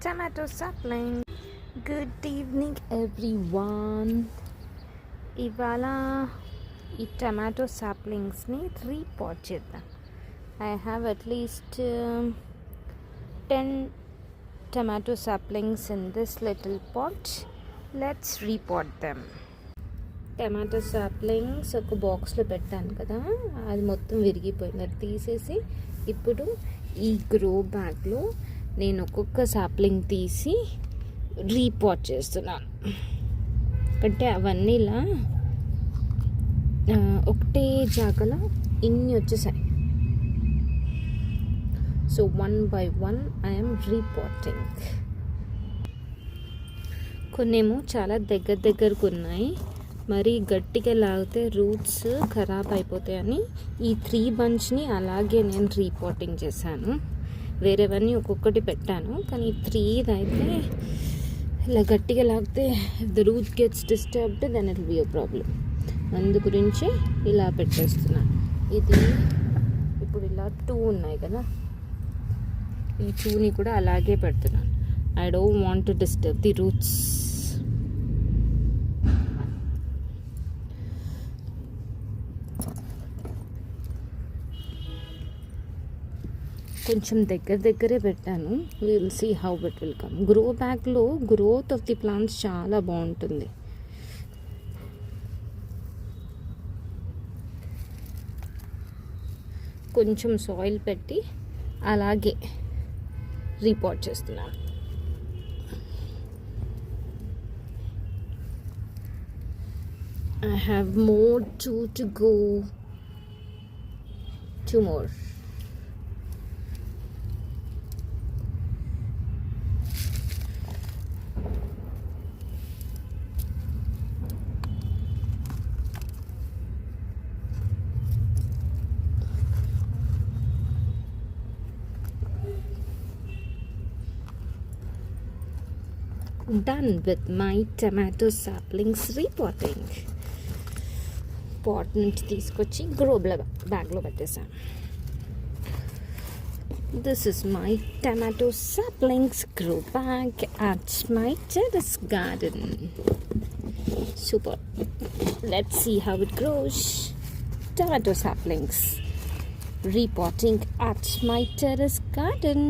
tomato sapling. Good evening everyone. ఇవాళ ఈ tomato సాప్లింగ్స్ని repot చేద్దాం. I have at least 10 tomato saplings in this little pot. Let's repot them. Tomato saplings ఒక బాక్స్లో పెట్టాను కదా, అది మొత్తం విరిగిపోయింది. అది తీసేసి ఇప్పుడు ఈ గ్రో బ్యాగ్లో నేను ఒక్కొక్క సాప్లింగ్ తీసి రీపాట్ చేస్తున్నాను. అంటే అవన్నీ ఇలా ఒకటే జాగలో ఇన్ని వచ్చేసాయి. So 1 by 1 I'm repotting. కొన్నేమో చాలా దగ్గరకు ఉన్నాయి, మరి గట్టిగా లాగితే రూట్స్ ఖరాబ్ అయిపోతాయని ఈ 3 బంచ్ని అలాగే నేను రీపాటింగ్ చేశాను. వేరేవన్నీ ఒక్కొక్కటి పెట్టాను, కానీ 3 అయితే ఇలా గట్టిగా లాగితే the root gets disturbed, then it will be a problem. అందు గురించి ఇలా పెట్టేస్తున్నాను. ఇది ఇప్పుడు ఇలా 2 ఉన్నాయి కదా, ఈ 2ని కూడా అలాగే పెడుతున్నాను. I don't want to disturb the roots. కొంచెం దగ్గరే పెట్టాను. Will see how it will come. Grow బ్యాగ్లో గ్రోత్ ఆఫ్ ది ప్లాంట్స్ చాలా బాగుంటుంది. కొంచెం సాయిల్ పెట్టి అలాగే రీపాట్ చేస్తున్నాను. I have more to go. 2 more. Done with my tomato saplings repotting. Pot నుంచి తీసుకొచ్చి గ్రో బ్యాగ్లో పెట్టేసాను. This is my tomato saplings grow bag at my terrace garden. Super. Let's see how it grows. Tomato saplings repotting at my terrace garden.